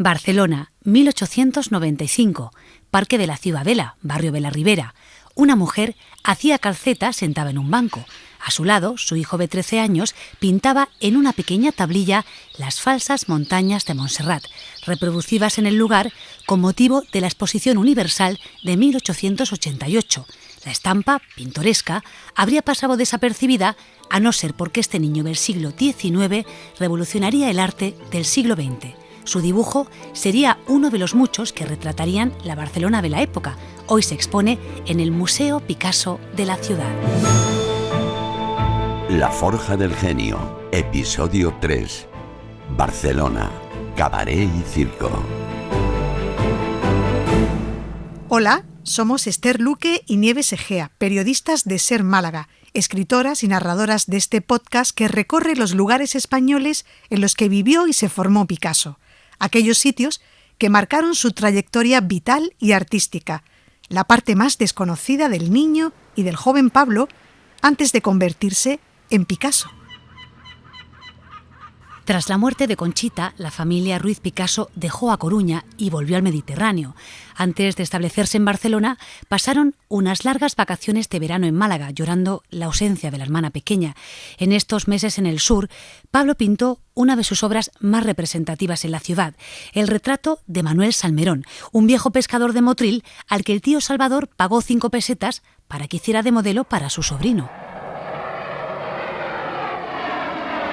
Barcelona, 1895, Parque de la Ciudadela, barrio de la Ribera. Una mujer hacía calceta sentada en un banco. A su lado, su hijo de 13 años pintaba en una pequeña tablilla las falsas montañas de Montserrat, reproducidas en el lugar con motivo de la Exposición Universal de 1888. La estampa, pintoresca, habría pasado desapercibida a no ser porque este niño del siglo XIX revolucionaría el arte del siglo XX. Su dibujo sería uno de los muchos que retratarían la Barcelona de la época. Hoy se expone en el Museo Picasso de la ciudad. La Forja del Genio, episodio 3. Barcelona, cabaret y circo. Hola, somos Esther Luque y Nieves Egea, periodistas de Ser Málaga, escritoras y narradoras de este podcast que recorre los lugares españoles en los que vivió y se formó Picasso, aquellos sitios que marcaron su trayectoria vital y artística, la parte más desconocida del niño y del joven Pablo antes de convertirse en Picasso. Tras la muerte de Conchita, la familia Ruiz Picasso dejó a Coruña y volvió al Mediterráneo. Antes de establecerse en Barcelona, pasaron unas largas vacaciones de verano en Málaga, llorando la ausencia de la hermana pequeña. En estos meses en el sur, Pablo pintó una de sus obras más representativas en la ciudad, el retrato de Manuel Salmerón, un viejo pescador de Motril al que el tío Salvador pagó 5 pesetas para que hiciera de modelo para su sobrino.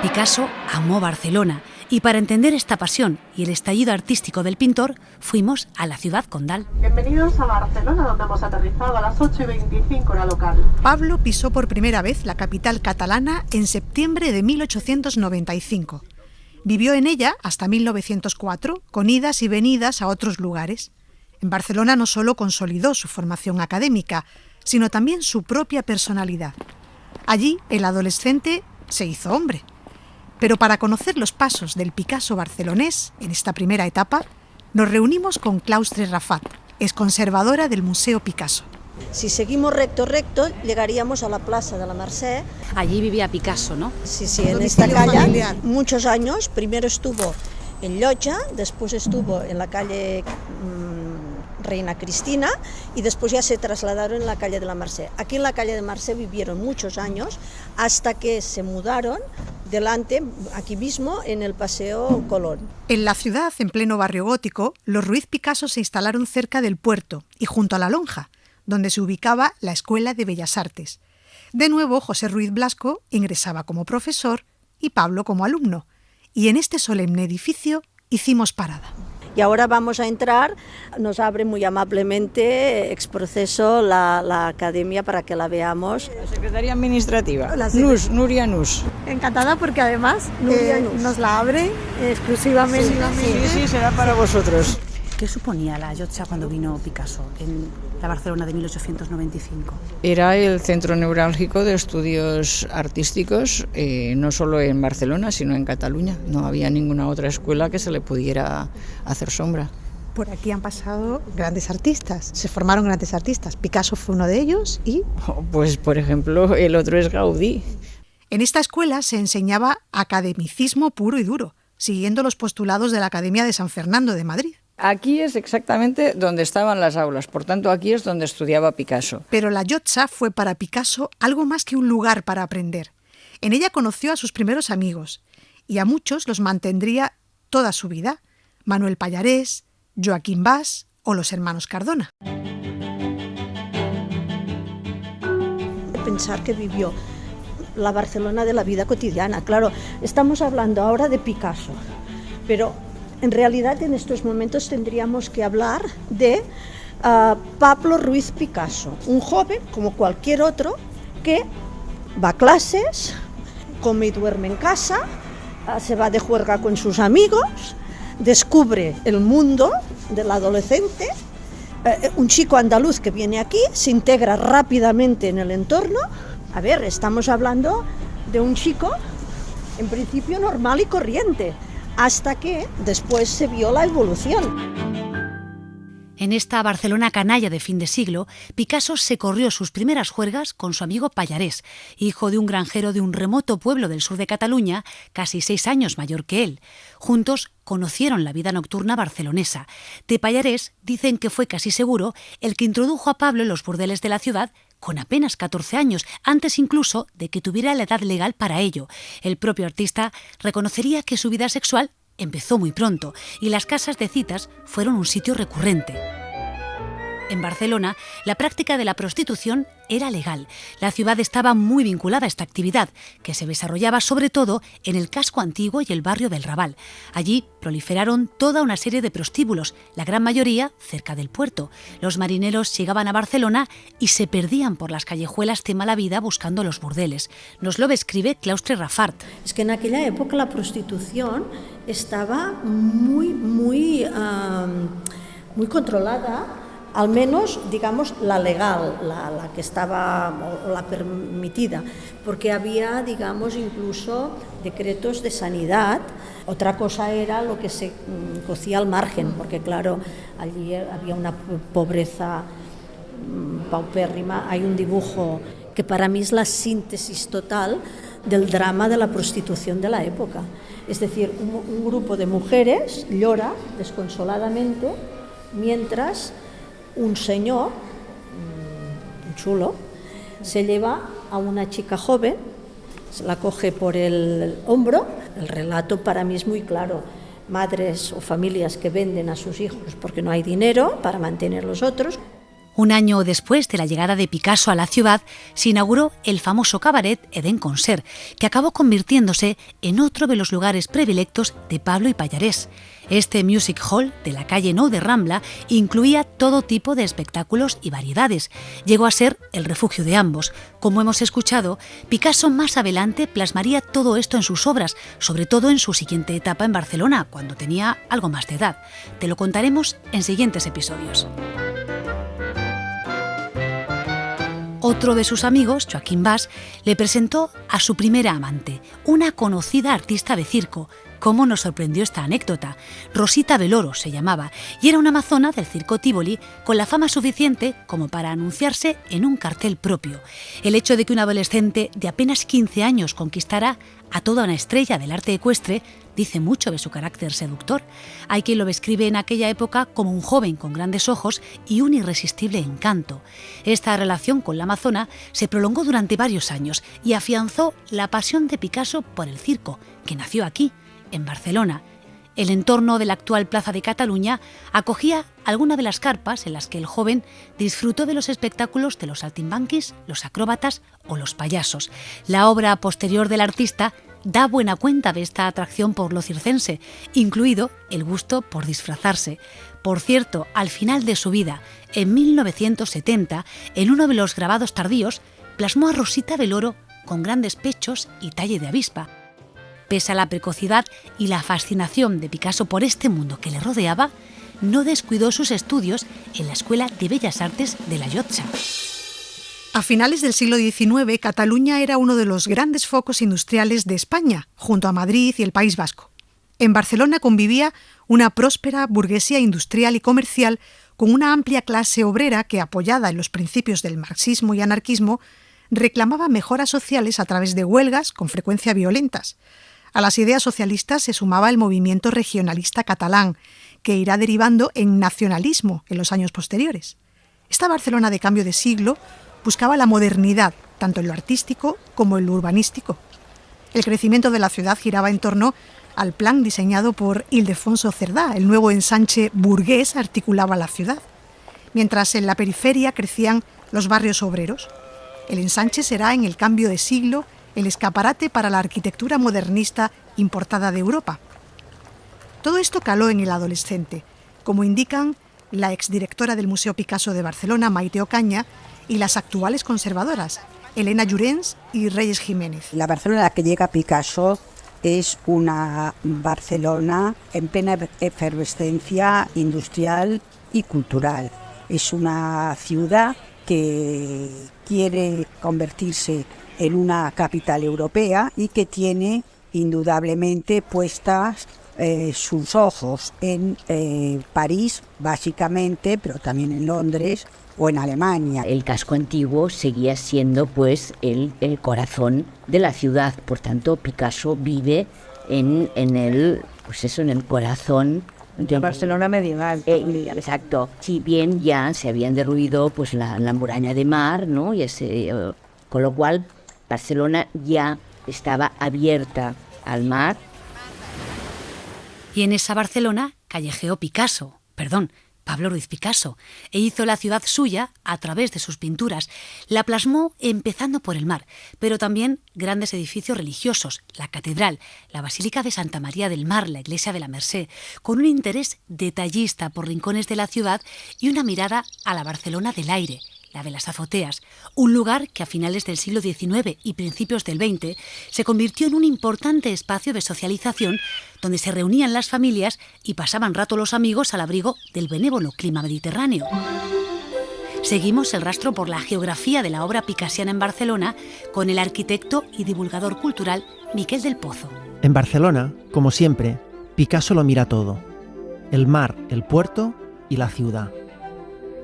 Picasso amó Barcelona y para entender esta pasión y el estallido artístico del pintor, fuimos a la ciudad condal. Bienvenidos a Barcelona, donde hemos aterrizado a las 8:25 hora local. Pablo pisó por primera vez la capital catalana en septiembre de 1895. Vivió en ella hasta 1904, con idas y venidas a otros lugares. En Barcelona no solo consolidó su formación académica, sino también su propia personalidad. Allí, el adolescente se hizo hombre. Pero para conocer los pasos del Picasso barcelonés en esta primera etapa, nos reunimos con Claustre Rafat, exconservadora del Museo Picasso. Si seguimos recto, llegaríamos a la Plaza de la Merced. Allí vivía Picasso, ¿no? Sí, en esta calle, familiar. Muchos años. Primero estuvo en Llotja, después estuvo en la calle Reina Cristina y después ya se trasladaron en la calle de la Merced. Aquí en la calle de Merced vivieron muchos años hasta que se mudaron delante, aquí mismo, en el Paseo Colón. En la ciudad, en pleno barrio gótico, los Ruiz Picasso se instalaron cerca del puerto y junto a la Lonja, donde se ubicaba la Escuela de Bellas Artes. De nuevo, José Ruiz Blasco ingresaba como profesor y Pablo como alumno. Y en este solemne edificio hicimos parada. Y ahora vamos a entrar, nos abre muy amablemente Exproceso la academia para que la veamos. La Secretaría Administrativa, Nuria Nus. Encantada porque además nos la abre exclusivamente. Sí, será para vosotros. ¿Qué suponía la Llotja cuando vino Picasso en la Barcelona de 1895? Era el centro neurálgico de estudios artísticos, no solo en Barcelona, sino en Cataluña. No había ninguna otra escuela que se le pudiera hacer sombra. Por aquí han pasado grandes artistas, se formaron grandes artistas. Picasso fue uno de ellos y... Pues, por ejemplo, el otro es Gaudí. En esta escuela se enseñaba academicismo puro y duro, siguiendo los postulados de la Academia de San Fernando de Madrid. Aquí es exactamente donde estaban las aulas, por tanto aquí es donde estudiaba Picasso. Pero la Llotja fue para Picasso algo más que un lugar para aprender. En ella conoció a sus primeros amigos y a muchos los mantendría toda su vida. Manuel Pallarés, Joaquín Bas o los hermanos Cardona. Pensar que vivió la Barcelona de la vida cotidiana. Claro, estamos hablando ahora de Picasso, pero en realidad en estos momentos tendríamos que hablar de Pablo Ruiz Picasso, un joven como cualquier otro que va a clases, come y duerme en casa, se va de juerga con sus amigos, descubre el mundo del adolescente, un chico andaluz que viene aquí, se integra rápidamente en el entorno. A ver, estamos hablando de un chico en principio normal y corriente, hasta que después se vio la evolución. En esta Barcelona canalla de fin de siglo, Picasso se corrió sus primeras juergas con su amigo Pallarés, hijo de un granjero de un remoto pueblo del sur de Cataluña, casi 6 años mayor que él. Juntos conocieron la vida nocturna barcelonesa. De Pallarés dicen que fue casi seguro el que introdujo a Pablo en los burdeles de la ciudad con apenas 14 años, antes incluso de que tuviera la edad legal para ello. El propio artista reconocería que su vida sexual empezó muy pronto y las casas de citas fueron un sitio recurrente. En Barcelona, la práctica de la prostitución era legal. La ciudad estaba muy vinculada a esta actividad, que se desarrollaba sobre todo en el casco antiguo y el barrio del Raval. Allí proliferaron toda una serie de prostíbulos, la gran mayoría cerca del puerto. Los marineros llegaban a Barcelona y se perdían por las callejuelas de mala vida buscando los burdeles. Nos lo describe Claustre Rafart. Es que en aquella época la prostitución estaba muy controlada. Al menos, digamos, la legal, la que estaba, o la permitida, porque había, digamos, incluso decretos de sanidad. Otra cosa era lo que se cocía al margen, porque claro, allí había una pobreza paupérrima. Hay un dibujo que para mí es la síntesis total del drama de la prostitución de la época. Es decir, un grupo de mujeres llora desconsoladamente mientras un señor, un chulo, se lleva a una chica joven, se la coge por el hombro. El relato para mí es muy claro. Madres o familias que venden a sus hijos porque no hay dinero para mantener los otros. Un año después de la llegada de Picasso a la ciudad, se inauguró el famoso cabaret Edén Concert, que acabó convirtiéndose en otro de los lugares predilectos de Pablo y Pallarés. Este music hall de la calle Nou de Rambla incluía todo tipo de espectáculos y variedades. Llegó a ser el refugio de ambos. Como hemos escuchado, Picasso más adelante plasmaría todo esto en sus obras, sobre todo en su siguiente etapa en Barcelona, cuando tenía algo más de edad. Te lo contaremos en siguientes episodios. Otro de sus amigos, Joaquín Bas, le presentó a su primera amante, una conocida artista de circo. ¿Cómo nos sorprendió esta anécdota? Rosita Veloro se llamaba y era una amazona del circo Tívoli con la fama suficiente como para anunciarse en un cartel propio. El hecho de que un adolescente de apenas 15 años conquistara a toda una estrella del arte ecuestre dice mucho de su carácter seductor. Hay quien lo describe en aquella época como un joven con grandes ojos y un irresistible encanto. Esta relación con la amazona se prolongó durante varios años y afianzó la pasión de Picasso por el circo, que nació aquí, en Barcelona. El entorno de la actual Plaza de Cataluña acogía alguna de las carpas en las que el joven disfrutó de los espectáculos de los saltimbanquis, los acróbatas o los payasos. La obra posterior del artista da buena cuenta de esta atracción por lo circense, incluido el gusto por disfrazarse. Por cierto, al final de su vida, en 1970, en uno de los grabados tardíos, plasmó a Rosita Veloro con grandes pechos y talle de avispa. Pese a la precocidad y la fascinación de Picasso por este mundo que le rodeaba, no descuidó sus estudios en la Escuela de Bellas Artes de la Llotja. A finales del siglo XIX, Cataluña era uno de los grandes focos industriales de España, junto a Madrid y el País Vasco. En Barcelona convivía una próspera burguesía industrial y comercial con una amplia clase obrera que, apoyada en los principios del marxismo y anarquismo, reclamaba mejoras sociales a través de huelgas con frecuencia violentas. A las ideas socialistas se sumaba el movimiento regionalista catalán, que irá derivando en nacionalismo en los años posteriores. Esta Barcelona de cambio de siglo buscaba la modernidad, tanto en lo artístico como en lo urbanístico. El crecimiento de la ciudad giraba en torno al plan diseñado por Ildefonso Cerdá. El nuevo ensanche burgués articulaba la ciudad, mientras en la periferia crecían los barrios obreros. El ensanche será en el cambio de siglo el escaparate para la arquitectura modernista importada de Europa. Todo esto caló en el adolescente, como indican la exdirectora del Museo Picasso de Barcelona, Maite Ocaña, y las actuales conservadoras, Elena Llorens y Reyes Jiménez. La Barcelona a la que llega Picasso es una Barcelona en plena efervescencia industrial y cultural. Es una ciudad que quiere convertirse en una capital europea y que tiene indudablemente puestas sus ojos en París, básicamente, pero también en Londres o en Alemania. El casco antiguo seguía siendo pues el corazón de la ciudad, por tanto Picasso vive en el corazón de Barcelona medieval. Exacto. Si bien ya se habían derruido pues la muralla de mar, ¿no? Con lo cual Barcelona ya estaba abierta al mar. Y en esa Barcelona callejeó Pablo Ruiz Picasso, e hizo la ciudad suya a través de sus pinturas. La plasmó empezando por el mar, pero también grandes edificios religiosos, la catedral, la Basílica de Santa María del Mar, la Iglesia de la Merced, con un interés detallista por rincones de la ciudad y una mirada a la Barcelona del aire, la de las azoteas, un lugar que a finales del siglo XIX y principios del XX se convirtió en un importante espacio de socialización donde se reunían las familias y pasaban rato los amigos al abrigo del benévolo clima mediterráneo. Seguimos el rastro por la geografía de la obra picassiana en Barcelona con el arquitecto y divulgador cultural Miquel del Pozo. En Barcelona, como siempre, Picasso lo mira todo: el mar, el puerto y la ciudad.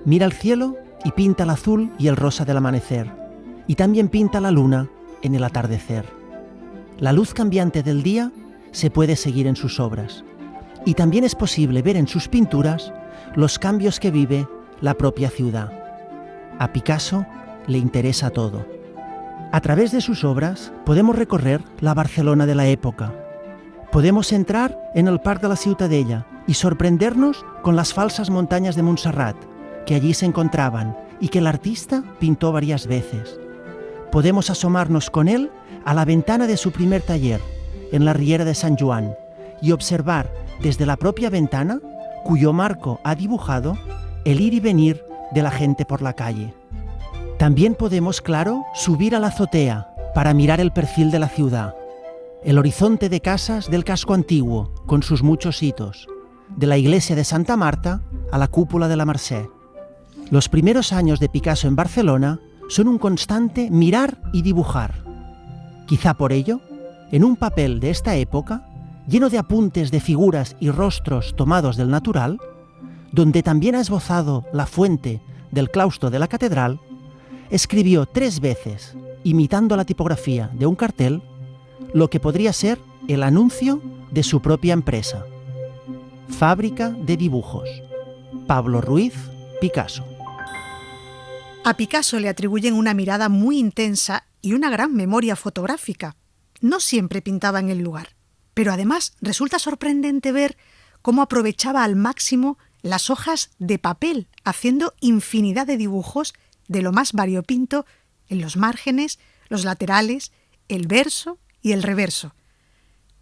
Mira el cielo y pinta el azul y el rosa del amanecer, y también pinta la luna en el atardecer. La luz cambiante del día se puede seguir en sus obras, y también es posible ver en sus pinturas los cambios que vive la propia ciudad. A Picasso le interesa todo. A través de sus obras podemos recorrer la Barcelona de la época. Podemos entrar en el Parc de la Ciutadella y sorprendernos con las falsas montañas de Montserrat, que allí se encontraban y que el artista pintó varias veces. Podemos asomarnos con él a la ventana de su primer taller, en la Riera de Sant Joan, y observar desde la propia ventana, cuyo marco ha dibujado, el ir y venir de la gente por la calle. También podemos, claro, subir a la azotea para mirar el perfil de la ciudad, el horizonte de casas del casco antiguo, con sus muchos hitos, de la iglesia de Santa Marta a la cúpula de la Merced. Los primeros años de Picasso en Barcelona son un constante mirar y dibujar. Quizá por ello, en un papel de esta época, lleno de apuntes de figuras y rostros tomados del natural, donde también ha esbozado la fuente del claustro de la catedral, escribió 3 veces, imitando la tipografía de un cartel, lo que podría ser el anuncio de su propia empresa: Fábrica de Dibujos, Pablo Ruiz Picasso. A Picasso le atribuyen una mirada muy intensa y una gran memoria fotográfica. No siempre pintaba en el lugar, pero además resulta sorprendente ver cómo aprovechaba al máximo las hojas de papel, haciendo infinidad de dibujos de lo más variopinto en los márgenes, los laterales, el verso y el reverso.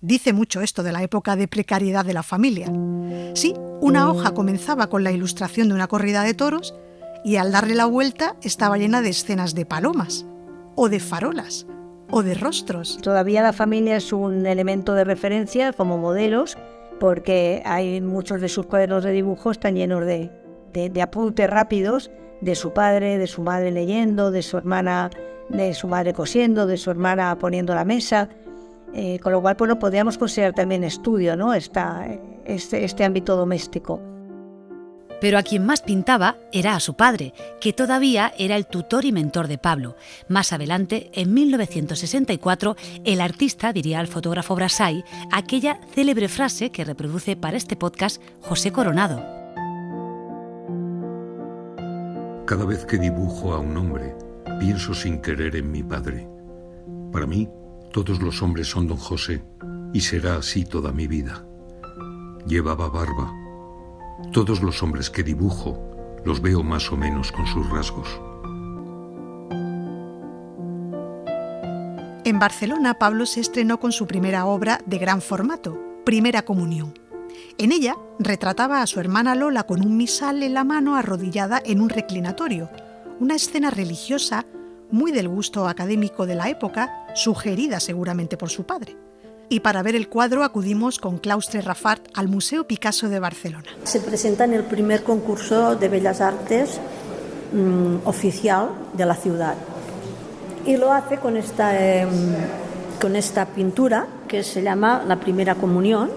Dice mucho esto de la época de precariedad de la familia. Sí, una hoja comenzaba con la ilustración de una corrida de toros y al darle la vuelta estaba llena de escenas de palomas, o de farolas, o de rostros. Todavía la familia es un elemento de referencia como modelos, porque hay muchos de sus cuadernos de dibujo están llenos de apuntes rápidos de su padre, de su madre leyendo, de su hermana, de su madre cosiendo, de su hermana poniendo la mesa, con lo cual pues lo podríamos considerar también estudio, ¿no? Este ámbito doméstico. Pero a quien más pintaba era a su padre, que todavía era el tutor y mentor de Pablo. Más adelante, en 1964, el artista diría al fotógrafo Brassai aquella célebre frase que reproduce para este podcast José Coronado. Cada vez que dibujo a un hombre, pienso sin querer en mi padre. Para mí, todos los hombres son don José, y será así toda mi vida. Llevaba barba. Todos los hombres que dibujo los veo más o menos con sus rasgos. En Barcelona, Pablo se estrenó con su primera obra de gran formato, Primera Comunión. En ella retrataba a su hermana Lola con un misal en la mano arrodillada en un reclinatorio, una escena religiosa muy del gusto académico de la época, sugerida seguramente por su padre. Y para ver el cuadro acudimos con Claustre Rafart al Museo Picasso de Barcelona. Se presenta en el primer concurso de Bellas Artes oficial de la ciudad y lo hace con esta pintura que se llama La Primera Comunión,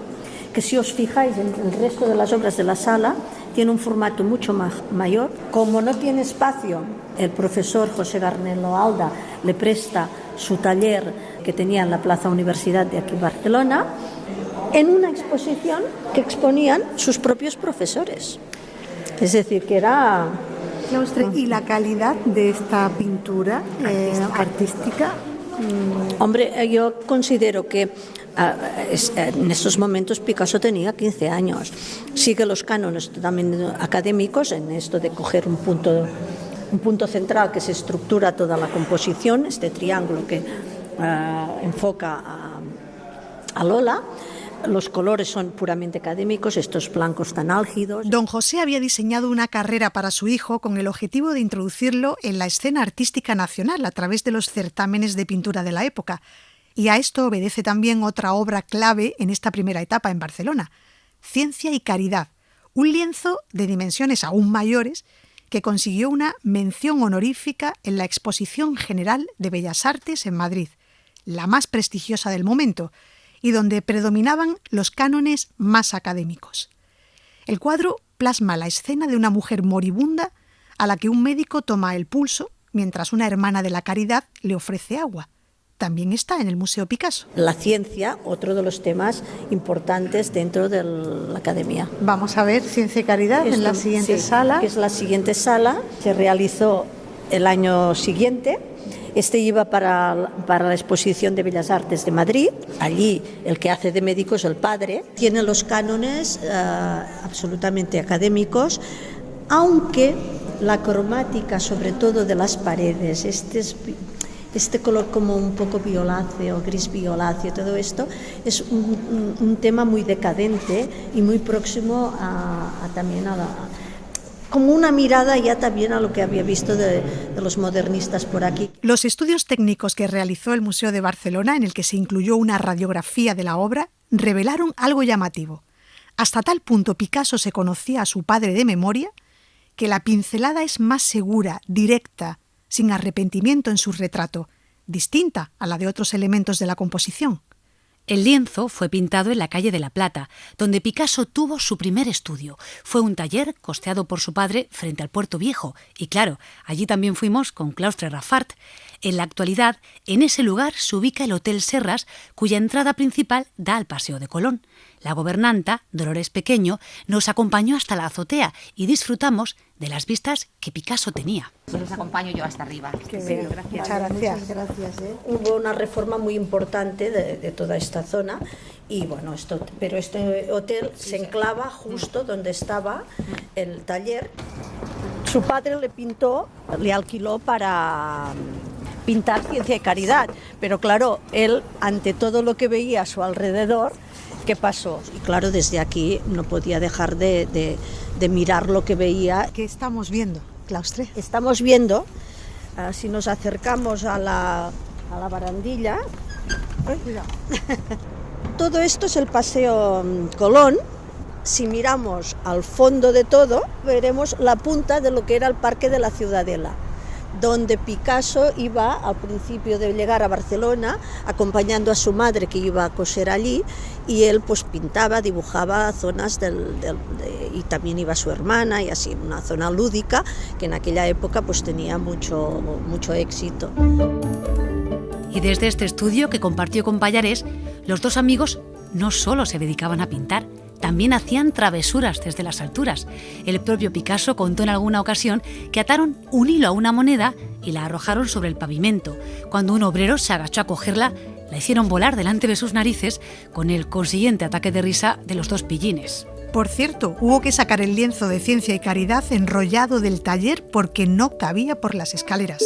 que si os fijáis en el resto de las obras de la sala, tiene un formato mucho más mayor. Como no tiene espacio, el profesor José Garnelo Alda le presta su taller que tenía en la Plaza Universidad de aquí Barcelona, en una exposición que exponían sus propios profesores. Es decir, que era... Claustre, ¿y la calidad de esta pintura artística? Hombre, yo considero que en estos momentos Picasso tenía 15 años. Sigue los cánones también académicos en esto de coger un punto central que se estructura toda la composición, este triángulo que enfoca a Lola. Los colores son puramente académicos, estos blancos tan álgidos. Don José había diseñado una carrera para su hijo con el objetivo de introducirlo en la escena artística nacional a través de los certámenes de pintura de la época. Y a esto obedece también otra obra clave en esta primera etapa en Barcelona, Ciencia y Caridad, un lienzo de dimensiones aún mayores que consiguió una mención honorífica en la Exposición General de Bellas Artes en Madrid, la más prestigiosa del momento, y donde predominaban los cánones más académicos. El cuadro plasma la escena de una mujer moribunda a la que un médico toma el pulso mientras una hermana de la caridad le ofrece agua. También está en el Museo Picasso. La ciencia, otro de los temas importantes dentro de la academia. Vamos a ver Ciencia y Caridad en la siguiente sala. Es la siguiente sala, se realizó el año siguiente. Este iba para la Exposición de Bellas Artes de Madrid. Allí el que hace de médico es el padre. Tiene los cánones absolutamente académicos, aunque la cromática, sobre todo de las paredes, este color como un poco violáceo, gris violáceo, todo esto es un tema muy decadente y muy próximo también a como una mirada ya también a lo que había visto de los modernistas por aquí. Los estudios técnicos que realizó el Museo de Barcelona, en el que se incluyó una radiografía de la obra, revelaron algo llamativo. Hasta tal punto Picasso se conocía a su padre de memoria que la pincelada es más segura, directa, sin arrepentimiento en su retrato, distinta a la de otros elementos de la composición. El lienzo fue pintado en la calle de La Plata, donde Picasso tuvo su primer estudio. Fue un taller costeado por su padre frente al Puerto Viejo. Y claro, allí también fuimos con Claustre Raffart. En la actualidad, en ese lugar se ubica el Hotel Serras, cuya entrada principal da al Paseo de Colón. La gobernanta, Dolores Pequeño, nos acompañó hasta la azotea y disfrutamos de las vistas que Picasso tenía. Los acompaño yo hasta arriba. Gracias. Muchas gracias. Hubo una reforma muy importante de toda esta zona y bueno, pero este hotel se enclava justo donde estaba el taller. Su padre le alquiló para pintar Ciencia y Caridad, pero claro, él ante todo lo que veía a su alrededor, ¿qué pasó? Y claro, desde aquí no podía dejar de mirar lo que veía. ¿Qué estamos viendo, Claustre? Estamos viendo, si nos acercamos a la barandilla, todo esto es el Paseo Colón. Si miramos al fondo de todo, veremos la punta de lo que era el Parque de la Ciudadela, donde Picasso iba al principio de llegar a Barcelona acompañando a su madre que iba a coser allí, y él pues pintaba, dibujaba zonas y también iba su hermana, y así una zona lúdica que en aquella época pues tenía mucho éxito. Y desde este estudio que compartió con Pallares, los dos amigos no solo se dedicaban a pintar, también hacían travesuras desde las alturas. El propio Picasso contó en alguna ocasión que ataron un hilo a una moneda y la arrojaron sobre el pavimento. Cuando un obrero se agachó a cogerla, la hicieron volar delante de sus narices, con el consiguiente ataque de risa de los dos pillines. Por cierto, hubo que sacar el lienzo de Ciencia y Caridad enrollado del taller porque no cabía por las escaleras.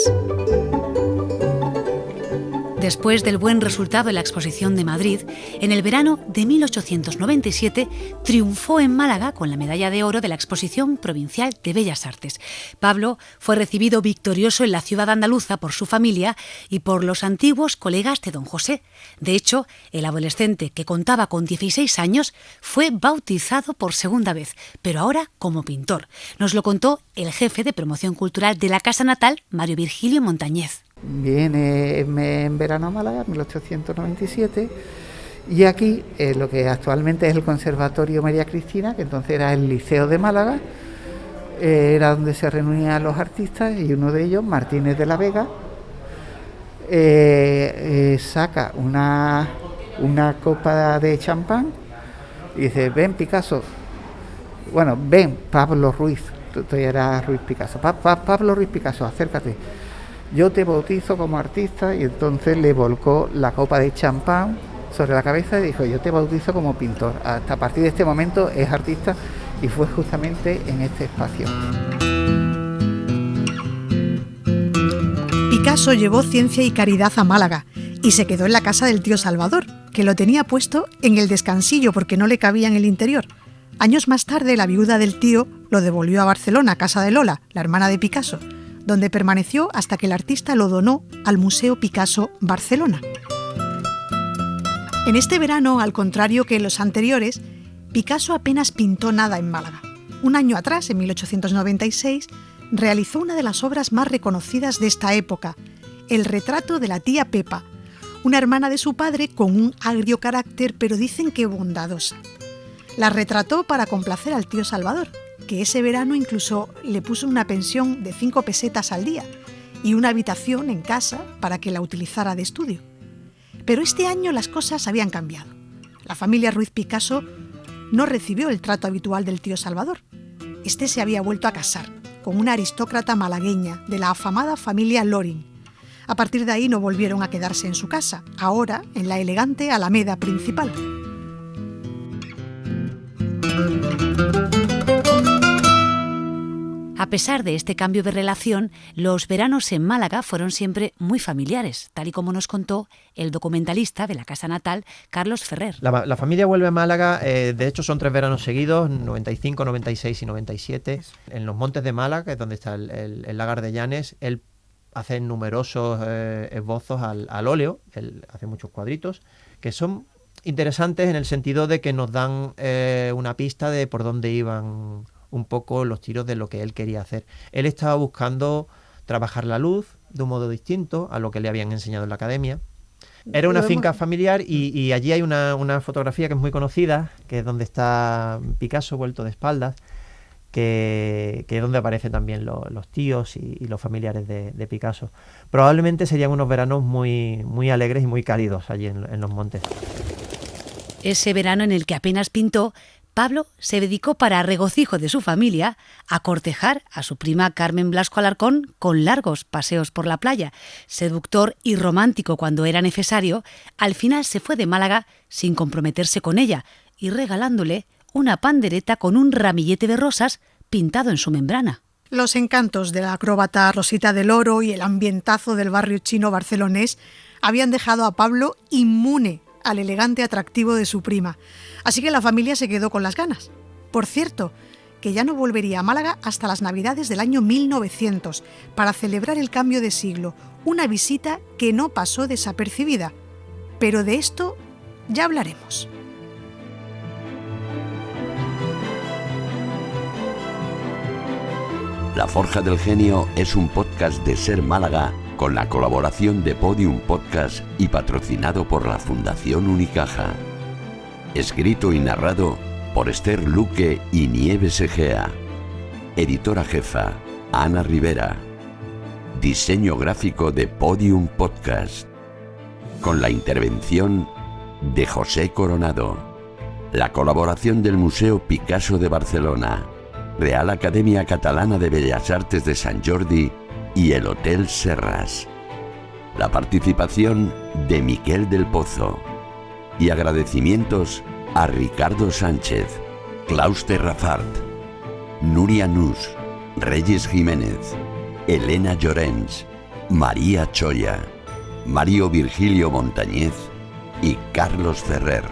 Después del buen resultado en la Exposición de Madrid, en el verano de 1897 triunfó en Málaga con la medalla de oro de la Exposición Provincial de Bellas Artes. Pablo fue recibido victorioso en la ciudad andaluza por su familia y por los antiguos colegas de don José. De hecho, el adolescente, que contaba con 16 años, fue bautizado por segunda vez, pero ahora como pintor. Nos lo contó el jefe de promoción cultural de la casa natal, Mario Virgilio Montañez. Viene en verano a Málaga, 1897, Y aquí, lo que actualmente es el Conservatorio María Cristina, que entonces era el Liceo de Málaga, era donde se reunían los artistas, y uno de ellos, Martínez de la Vega, saca una copa de champán y dice: ven Picasso, bueno, ven Pablo Ruiz, tú eras Ruiz Picasso, Pablo Ruiz Picasso, acércate, yo te bautizo como artista. Y entonces le volcó la copa de champán sobre la cabeza y dijo: yo te bautizo como pintor. Hasta a partir de este momento es artista, y fue justamente en este espacio. Picasso llevó ciencia y caridad a Málaga y se quedó en la casa del tío Salvador, que lo tenía puesto en el descansillo porque no le cabía en el interior. Años más tarde, la viuda del tío lo devolvió a Barcelona, a casa de Lola, la hermana de Picasso, donde permaneció hasta que el artista lo donó al Museo Picasso Barcelona. En este verano, al contrario que en los anteriores, Picasso apenas pintó nada en Málaga. Un año atrás, en 1896, realizó una de las obras más reconocidas de esta época, el retrato de la tía Pepa, una hermana de su padre con un agrio carácter, pero dicen que bondadosa. La retrató para complacer al tío Salvador, que ese verano incluso le puso una pensión de 5 pesetas al día y una habitación en casa para que la utilizara de estudio. Pero este año las cosas habían cambiado. La familia Ruiz Picasso no recibió el trato habitual del tío Salvador. Este se había vuelto a casar con una aristócrata malagueña de la afamada familia Loring. A partir de ahí no volvieron a quedarse en su casa, ahora en la elegante Alameda principal. A pesar de este cambio de relación, los veranos en Málaga fueron siempre muy familiares, tal y como nos contó el documentalista de la casa natal, Carlos Ferrer. La familia vuelve a Málaga, de hecho son 3 veranos seguidos, 95, 96 y 97, en los montes de Málaga, que es donde está el lagar de Llanes. Él hace numerosos esbozos al óleo, él hace muchos cuadritos, que son interesantes en el sentido de que nos dan una pista de por dónde iban un poco los tiros de lo que él quería hacer. Él estaba buscando trabajar la luz de un modo distinto a lo que le habían enseñado en la academia. Era una finca familiar y allí hay una fotografía que es muy conocida, que es donde está Picasso vuelto de espaldas, que es donde aparecen también los tíos y los familiares de Picasso. Probablemente serían unos veranos muy, muy alegres y muy cálidos allí en los montes. Ese verano en el que apenas pintó, Pablo se dedicó, para regocijo de su familia, a cortejar a su prima Carmen Blasco Alarcón con largos paseos por la playa. Seductor y romántico cuando era necesario, al final se fue de Málaga sin comprometerse con ella y regalándole una pandereta con un ramillete de rosas pintado en su membrana. Los encantos de la acróbata Rosita del Oro y el ambientazo del barrio chino barcelonés habían dejado a Pablo inmune al elegante atractivo de su prima. Así que la familia se quedó con las ganas. Por cierto, que ya no volvería a Málaga hasta las Navidades del año 1900 para celebrar el cambio de siglo, una visita que no pasó desapercibida. Pero de esto ya hablaremos. La Forja del Genio es un podcast de Ser Málaga con la colaboración de Podium Podcast y patrocinado por la Fundación Unicaja. Escrito y narrado por Esther Luque y Nieves Egea. Editora jefa, Ana Rivera. Diseño gráfico de Podium Podcast. Con la intervención de José Coronado. La colaboración del Museo Picasso de Barcelona, Real Academia Catalana de Bellas Artes de Sant Jordi y el Hotel Serras. La participación de Miquel del Pozo. Y agradecimientos a Ricardo Sánchez, Claus Terrafart, Nuria Nus, Reyes Jiménez, Elena Llorens, María Choya, Mario Virgilio Montañez y Carlos Ferrer.